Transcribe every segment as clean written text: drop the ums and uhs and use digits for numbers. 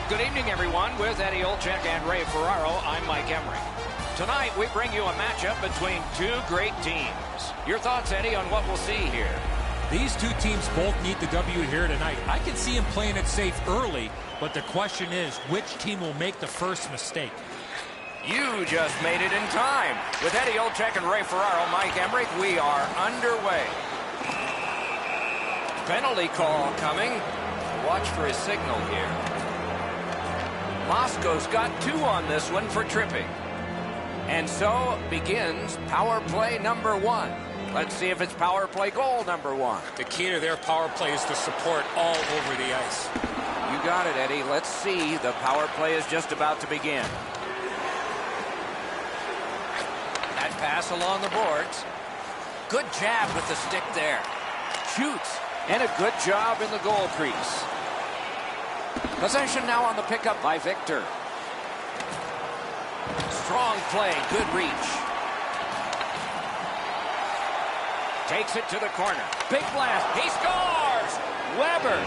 Good evening, everyone. With Eddie Olczyk and Ray Ferraro, I'm Mike Emmerich. Tonight, we bring you a matchup between two great teams. Your thoughts, Eddie, on what we'll see here? These two teams both need the W here tonight. I can see them playing it safe early, but the question is, which team will make the first mistake? You just made it in time. With Eddie Olczyk and Ray Ferraro, Mike Emmerich, we are underway. Penalty call coming. Watch for his signal here. Moscow's got 2 on this one for tripping. And so begins power play number 1. Let's see if it's power play goal number 1. The key to their power play is to support all over the ice. You got it, Eddie. Let's see. The power play is just about to begin. That pass along the boards. Good jab with the stick there. Shoots. And a good job in the goal crease. Possession now on the pickup by Victor. Strong play. Good reach. Takes it to the corner. Big blast. He scores! Weber.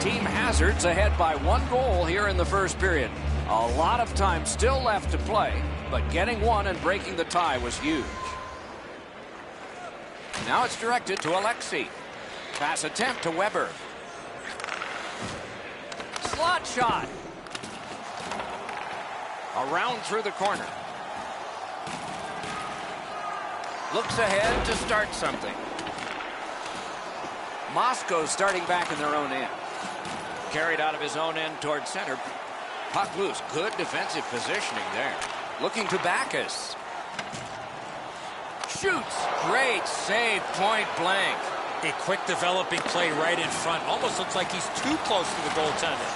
Team Hazards ahead by 1 goal here in the first period. A lot of time still left to play, but getting 1 and breaking the tie was huge. Now it's directed to Alexei. Pass attempt to Weber. Slot shot. Around through the corner. Looks ahead to start something. Moscow starting back in their own end. Carried out of his own end toward center. Puck loose. Good defensive positioning there. Looking to Backus. Shoots. Great save, point blank. A quick developing play right in front. Almost looks like he's too close to the goaltender.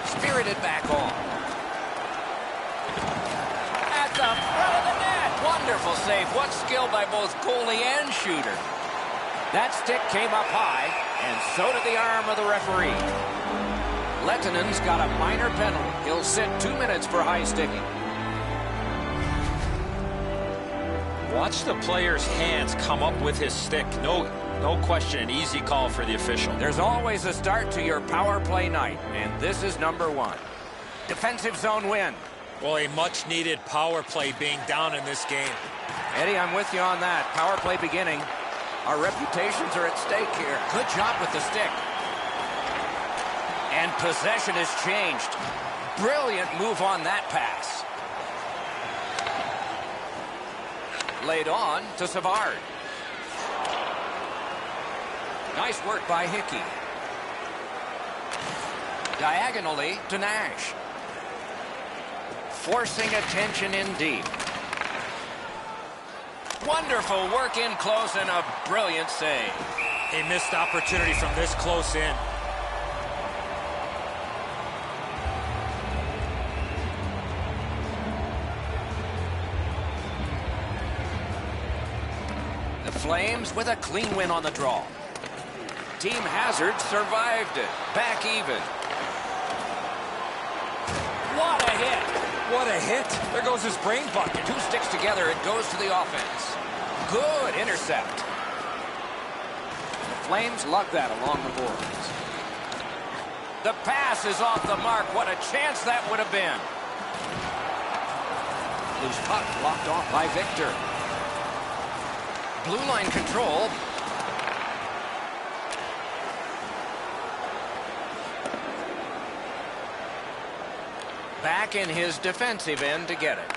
Spirited back on. At the front of the net. Wonderful save. What skill by both goalie and shooter. That stick came up high, and so did the arm of the referee. Lettinen's got a minor penalty. He'll sit 2 minutes for high sticking. Watch the player's hands come up with his stick. No question, an easy call for the official. There's always a start to your power play night, and this is number 1. Defensive zone win. Well, a much-needed power play being down in this game. Eddie, I'm with you on that. Power play beginning. Our reputations are at stake here. Good job with the stick. And possession has changed. Brilliant move on that pass. Laid on to Savard. Nice work by Hickey. Diagonally to Nash. Forcing attention in deep. Wonderful work in close and a brilliant save. A missed opportunity from this close in. The Flames with a clean win on the draw. Team Hazard survived it. Back even. What a hit. What a hit. There goes his brain bucket. 2 sticks together, it goes to the offense. Good intercept. The Flames lug that along the boards. The pass is off the mark. What a chance that would have been. Loose puck blocked off by Victor. Blue line control. Back in his defensive end to get it.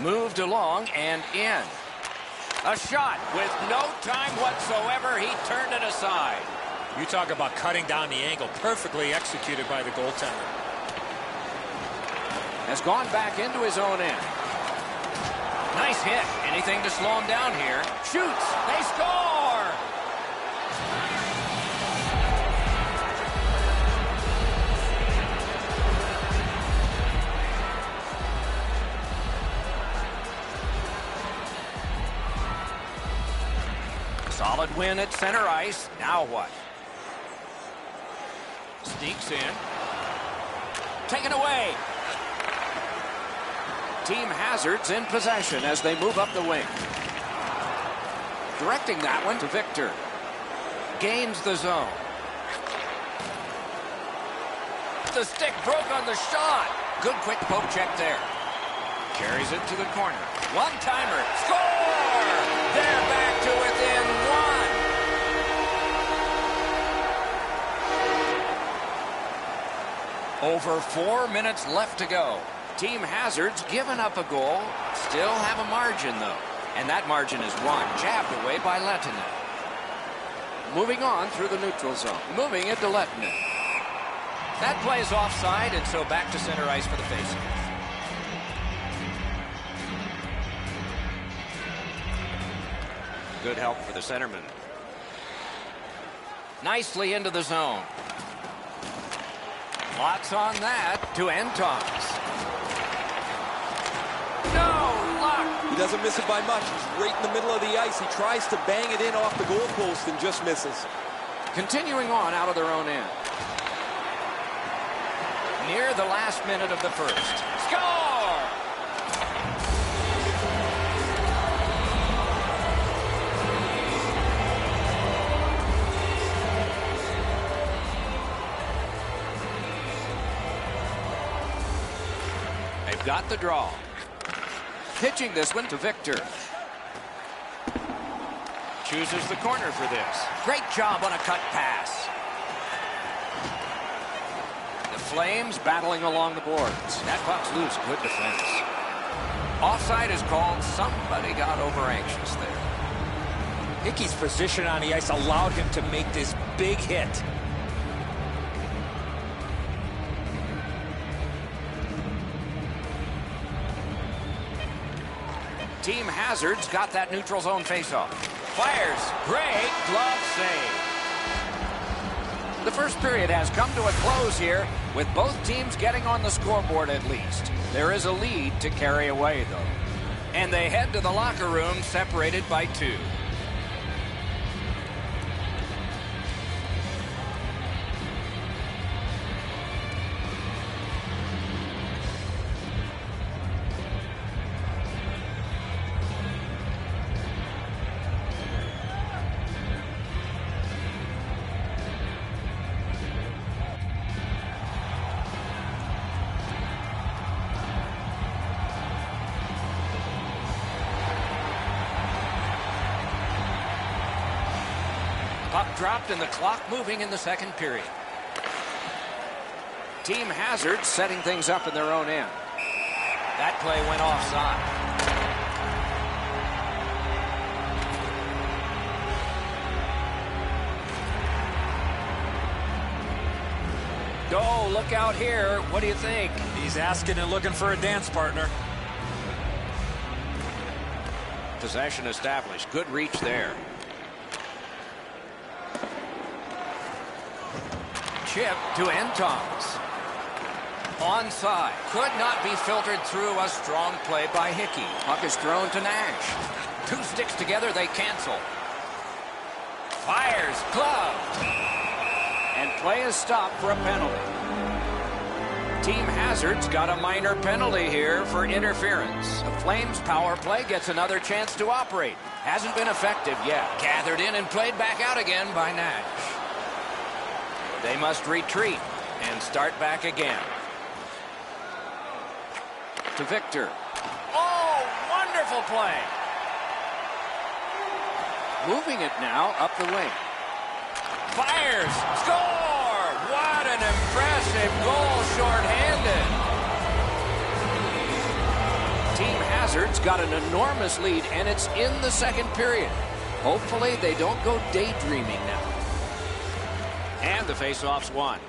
Moved along and in. A shot with no time whatsoever. He turned it aside. You talk about cutting down the angle. Perfectly executed by the goaltender. Has gone back into his own end. Nice hit. Anything to slow him down here. Shoots. They score! Solid win at center ice. Now what? Sneaks in. Taken away. Team Hazard's in possession as they move up the wing. Directing that one to Victor. Gains the zone. The stick broke on the shot. Good quick poke check there. Carries it to the corner. One-timer. Score! They're back to within one. Over 4 minutes left to go. Team Hazard's given up a goal. Still have a margin, though. And that margin is one. Jabbed away by Lettinen. Moving on through the neutral zone. Moving it to Lettinen. That plays offside, and so back to center ice for the faceoff. Good help for the centerman. Nicely into the zone. Lots on that to Antonis. No luck. He doesn't miss it by much. He's right in the middle of the ice. He tries to bang it in off the goalpost and just misses. Continuing on out of their own end. Near the last minute of the first. Score! They've got the draw. Pitching this one to Victor. Chooses the corner for this. Great job on a cut pass. The Flames battling along the boards. That puck's loose. Good defense. Offside is called. Somebody got over anxious there. Hickey's position on the ice allowed him to make this big hit. Team Hazard's got that neutral zone faceoff. Fires. Great glove save. The first period has come to a close here, with both teams getting on the scoreboard at least. There is a lead to carry away, though. And they head to the locker room separated by 2. Puck dropped and the clock moving in the second period. Team Hazard setting things up in their own end. That play went offside. Oh, look out here. What do you think? He's asking and looking for a dance partner. Possession established. Good reach there. Chip to Antonis. Onside. Could not be filtered through. A strong play by Hickey. Puck is thrown to Nash. 2 sticks together, they cancel. Fires. Gloved. And play is stopped for a penalty. Team Hazard's got a minor penalty here for interference. The Flames power play gets another chance to operate. Hasn't been effective yet. Gathered in and played back out again by Nash. They must retreat and start back again. To Victor. Oh, wonderful play. Moving it now up the wing. Fires. Score! What an impressive goal shorthanded. Team Hazard's got an enormous lead, and it's in the second period. Hopefully they don't go daydreaming now. And the faceoff's won.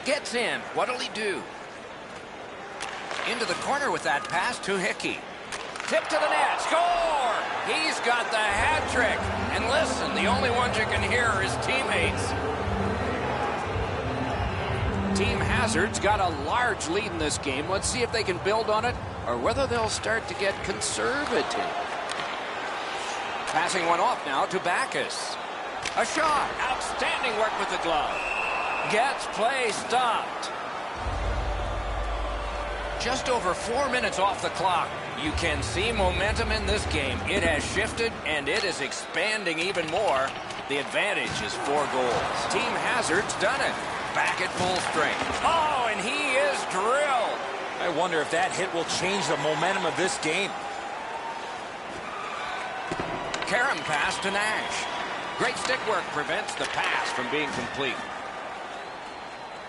Gets in. What'll he do? Into the corner with that pass to Hickey. Tip to the net. Score! He's got the hat trick. And listen, the only ones you can hear are his teammates. Team Hazard's got a large lead in this game. Let's see if they can build on it or whether they'll start to get conservative. Passing one off now to Backus. A shot. Outstanding work with the glove. Gets play stopped. just over 4 minutes off the clock. You can see momentum in this game. It has shifted, and it is expanding even more. The advantage is 4 goals. Team Hazard's done it. Back at full strength. Oh, and he is drilled. I wonder if that hit will change the momentum of this game. Karam pass to Nash. Great stick work prevents the pass from being complete.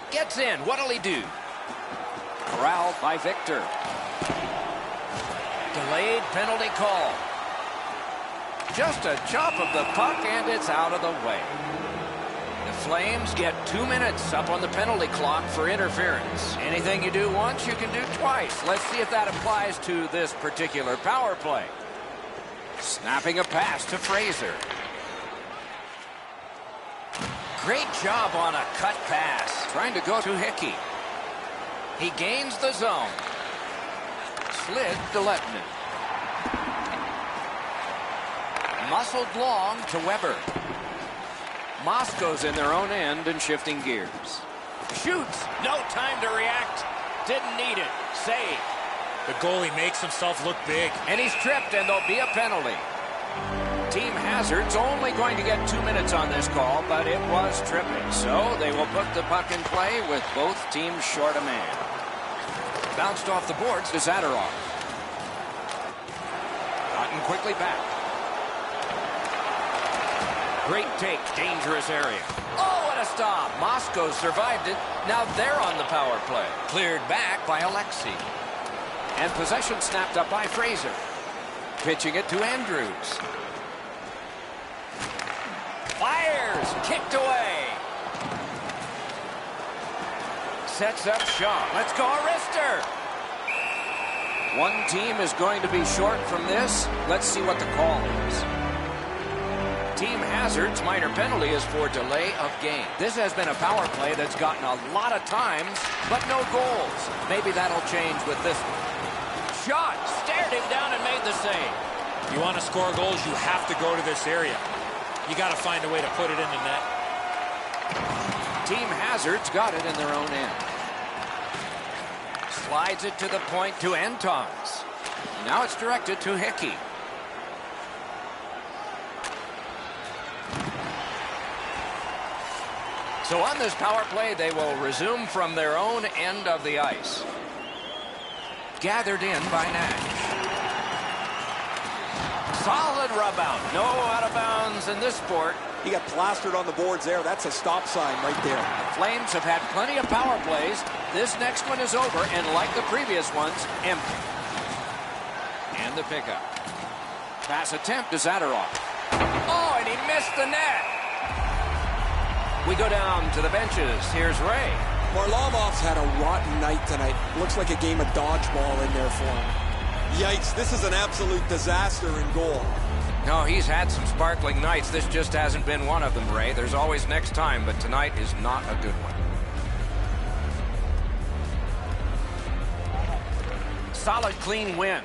Gets in. What'll he do? Corralled by Victor. Delayed penalty call. Just a chop of the puck, and it's out of the way. The Flames get 2 minutes up on the penalty clock for interference. Anything you do once, you can do twice. Let's see if that applies to this particular power play. Snapping a pass to Fraser. Great job on a cut pass. Trying to go to Hickey. He gains the zone. Slid to Lettman. Muscled long to Weber. Moscow's in their own end and shifting gears. Shoots. No time to react. Didn't need it. Save. The goalie makes himself look big. And he's tripped, and there'll be a penalty. Team Hazard's only going to get 2 minutes on this call, but it was tripping. So they will put the puck in play with both teams short a man. Bounced off the boards to Zadorov. Gotten quickly back. Great take, dangerous area. Oh, what a stop. Moscow survived it. Now they're on the power play. Cleared back by Alexei. And possession snapped up by Fraser. Pitching it to Andrews. Fires, kicked away. Sets up Shaw. Let's go, Arister. One team is going to be short from this. Let's see what the call is. Team Hazard's minor penalty is for delay of game. This has been a power play that's gotten a lot of times, but no goals. Maybe that'll change with this one. Shot, stared him down and made the save. You want to score goals, you have to go to this area. You got to find a way to put it in the net. Team Hazard's got it in their own end. Slides it to the point to Antons. Now it's directed to Hickey. So on this power play, they will resume from their own end of the ice. Gathered in by Nash. Solid rub out. No out of bounds in this sport. He got plastered on the boards there. That's a stop sign right there. The Flames have had plenty of power plays. This next one is over, and like the previous ones, empty. And the pickup. Pass attempt to Zadorov. Oh, and he missed the net. We go down to the benches. Here's Ray. Varlamov's had a rotten night tonight. Looks like a game of dodgeball in there for him. Yikes, this is an absolute disaster in goal. No, he's had some sparkling nights. This just hasn't been one of them, Ray. There's always next time, but tonight is not a good one. Solid, clean win.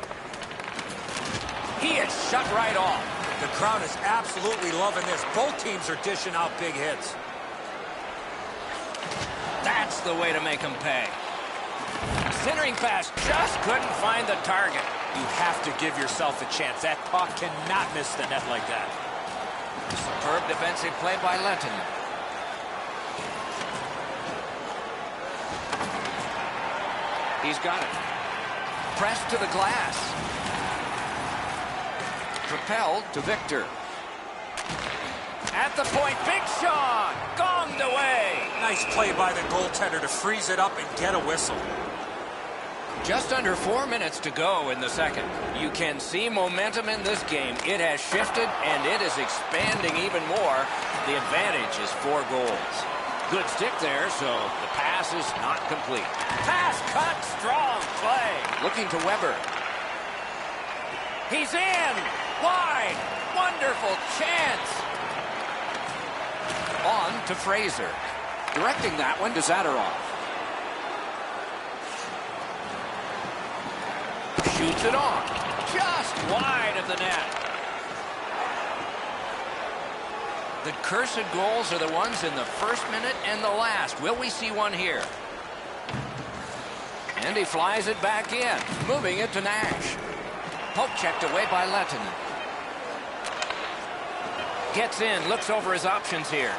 He is shut right off. The crowd is absolutely loving this. Both teams are dishing out big hits. That's the way to make him pay. Centering pass, just couldn't find the target. You have to give yourself a chance. That puck cannot miss the net like that. Superb defensive play by Lenton. He's got it. Pressed to the glass. Propelled to Victor. At the point, big shot! Gonged away! Nice play by the goaltender to freeze it up and get a whistle. Just under 4 minutes to go in the second. You can see momentum in this game. It has shifted, and it is expanding even more. The advantage is 4 goals. Good stick there, so the pass is not complete. Pass cut, strong play. Looking to Weber. He's in! Wide! Wonderful chance! On to Fraser. Directing that one to Zadorov. Shoots it on. Just wide of the net. The cursed goals are the ones in the first minute and the last. Will we see one here? And he flies it back in, moving it to Nash. Poke checked away by Lehtinen. Gets in, looks over his options here.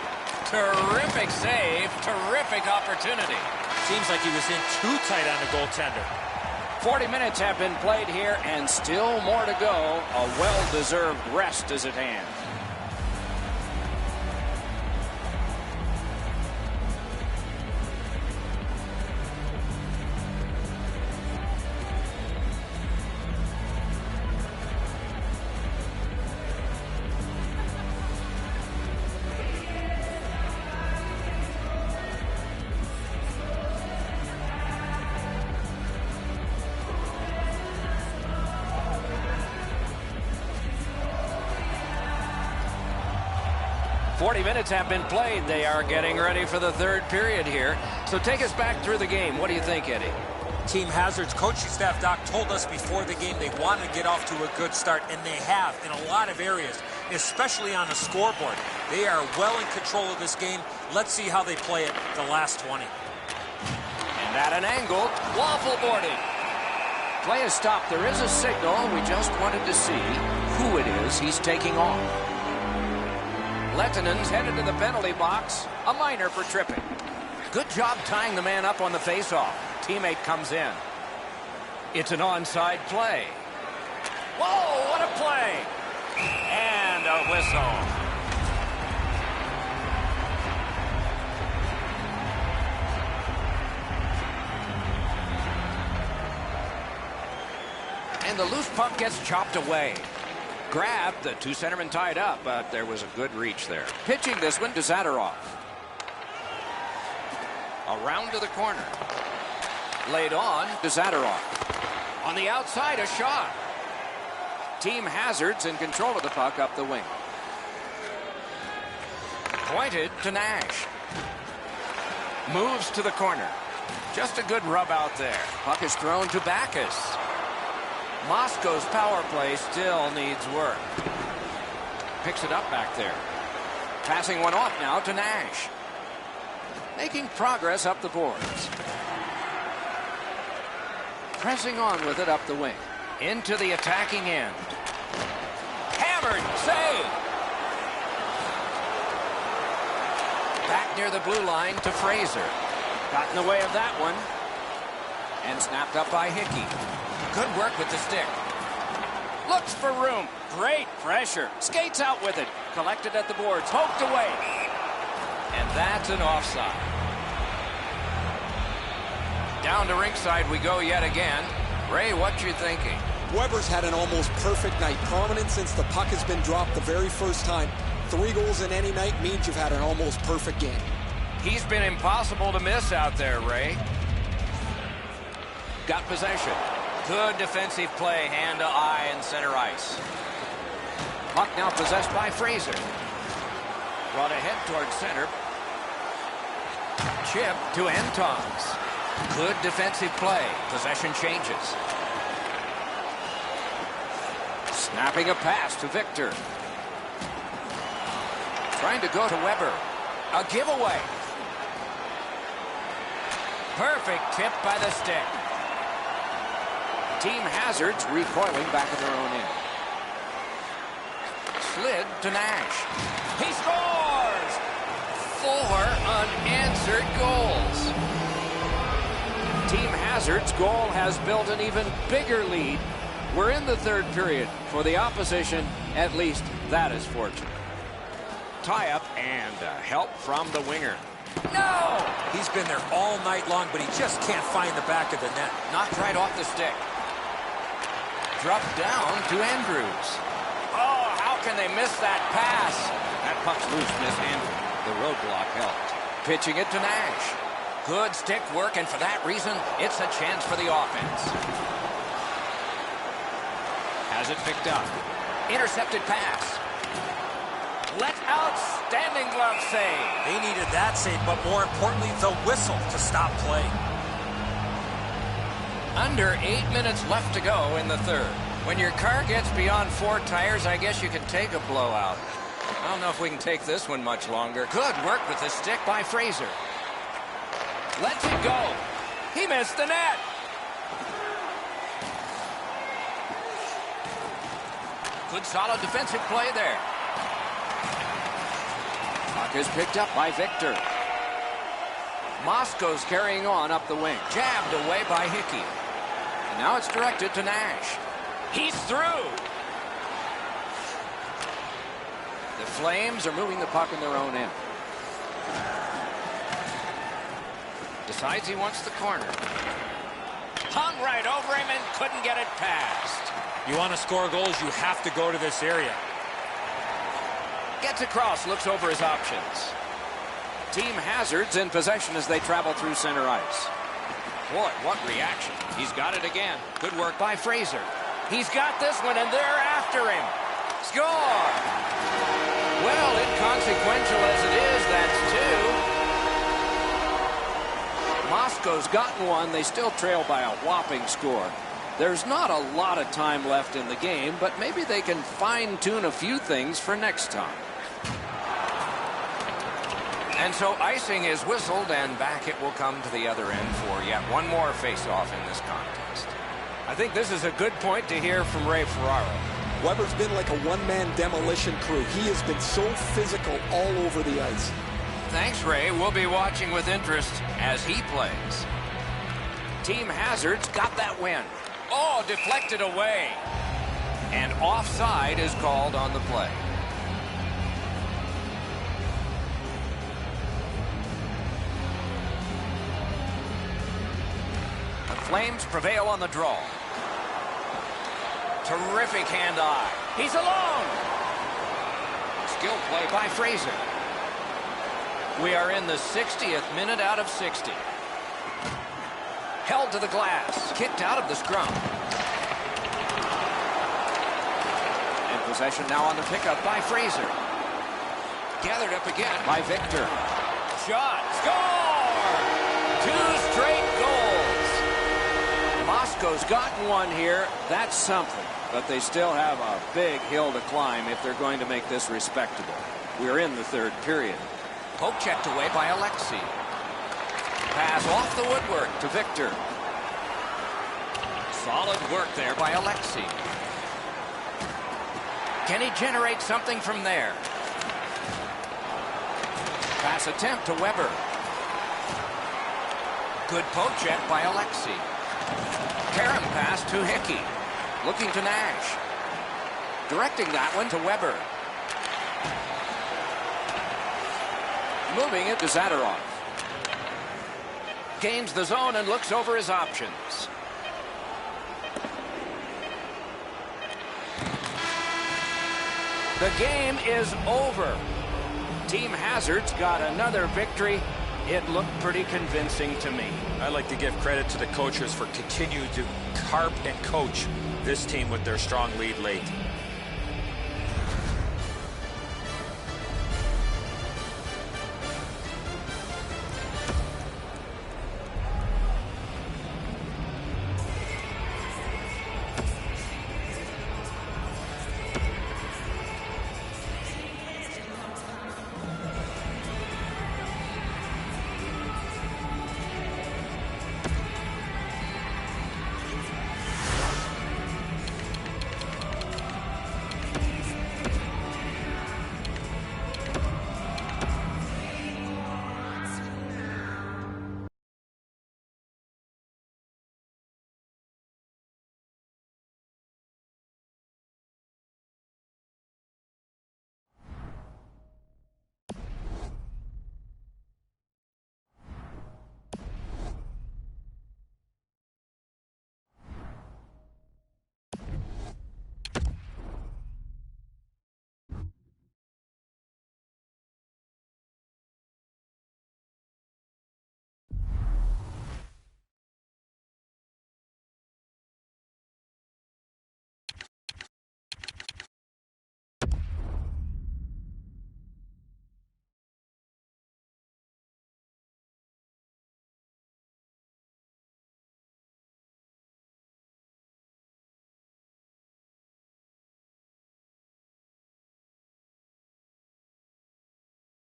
Terrific save, terrific opportunity. Seems like he was in too tight on the goaltender. 40 minutes have been played here, and still more to go. A well-deserved rest is at hand. Forty minutes have been played. They are getting ready for the third period here. So take us back through the game. What do you think, Eddie? Team Hazard's coaching staff, Doc, told us before the game they wanted to get off to a good start, and they have in a lot of areas, especially on the scoreboard. They are well in control of this game. Let's see how they play it the last 20. And at an angle, waffle boarding. Play is stopped. There is a signal. We just wanted to see who it is he's taking off. Lehtinen's headed to the penalty box. A minor for tripping. Good job tying the man up on the faceoff. Teammate comes in. It's an onside play. Whoa, what a play! And a whistle. And the loose puck gets chopped away. Grabbed, the two centermen tied up, but there was a good reach there. Pitching this one to Zadorov. Around to the corner. Laid on to Zadorov. On the outside, a shot. Team Hazard's in control of the puck up the wing. Pointed to Nash. Moves to the corner. Just a good rub out there. Puck is thrown to Backus. Moscow's power play still needs work. Picks it up back there. Passing one off now to Nash. Making progress up the boards. Pressing on with it up the wing. Into the attacking end. Hammered. Save. Back near the blue line to Fraser. Got in the way of that one. And snapped up by Hickey. Good work with the stick. Looks for room. Great pressure. Skates out with it. Collected at the boards. Poked away. And that's an offside. Down to ringside we go yet again. Ray, what you thinking? Weber's had an almost perfect night. Prominent since the puck has been dropped the very first time. 3 goals in any night means you've had an almost perfect game. He's been impossible to miss out there, Ray. Got possession. Good defensive play, hand to eye and center ice. Puck now possessed by Fraser. Brought ahead towards center. Chip to Antons. Good defensive play. Possession changes. Snapping a pass to Victor. Trying to go to Weber. A giveaway. Perfect tip by the stick. Team Hazard's recoiling back at their own end. Slid to Nash. He scores! 4 unanswered goals. Team Hazard's goal has built an even bigger lead. We're in the third period. For the opposition, at least that is fortunate. Tie-up and help from the winger. No! He's been there all night long, but he just can't find the back of the net. Knocked right off the stick. Dropped down to Andrews. Oh, how can they miss that pass? That puck's loose, Miss Andrews. The roadblock helped. Pitching it to Nash. Good stick work, and for that reason, it's a chance for the offense. Has it picked up. Intercepted pass. Let outstanding glove save. They needed that save, but more importantly, the whistle to stop play. Under 8 minutes left to go in the third. When your car gets beyond 4 tires, I guess you can take a blowout. I don't know if we can take this one much longer. Good work with the stick by Fraser. Lets it go. He missed the net. Good solid defensive play there. Puck is picked up by Victor. Moscow's carrying on up the wing. Jabbed away by Hickey. And now it's directed to Nash. He's through. The Flames are moving the puck in their own end. Decides he wants the corner. Hung right over him and couldn't get it past. You want to score goals, you have to go to this area. Gets across, looks over his options. Team Hazard's in possession as they travel through center ice. Boy, what reaction. He's got it again. Good work by Fraser. He's got this one, and they're after him. Score! Well, inconsequential as it is, that's two. Moscow's gotten one. They still trail by a whopping score. There's not a lot of time left in the game, but maybe they can fine-tune a few things for next time. And so icing is whistled, and back it will come to the other end for yet one more face-off in this contest. I think this is a good point to hear from Ray Ferraro. Weber's been like a one-man demolition crew. He has been so physical all over the ice. Thanks, Ray. We'll be watching with interest as he plays. Team Hazard's got that win. Oh, deflected away. And offside is called on the play. The Flames prevail on the draw. Terrific hand-eye. He's alone. Skill play by Fraser. We are in the 60th minute out of 60. Held to the glass. Kicked out of the scrum. In possession now on the pickup by Fraser. Gathered up again by Victor. Shot. Score! 2 straight goals. Moscow's gotten one here. That's something. But they still have a big hill to climb if they're going to make this respectable. We're in the third period. Poke checked away by Alexei. Pass off the woodwork to Victor. Solid work there by Alexei. Can he generate something from there? Pass attempt to Weber. Good poke check by Alexei. Karen pass to Hickey. Looking to Nash. Directing that one to Weber. Moving it to Zadorov. Gains the zone and looks over his options. The game is over. Team Hazard's got another victory. It looked pretty convincing to me. I'd like to give credit to the coaches for continuing to carp and coach this team with their strong lead late.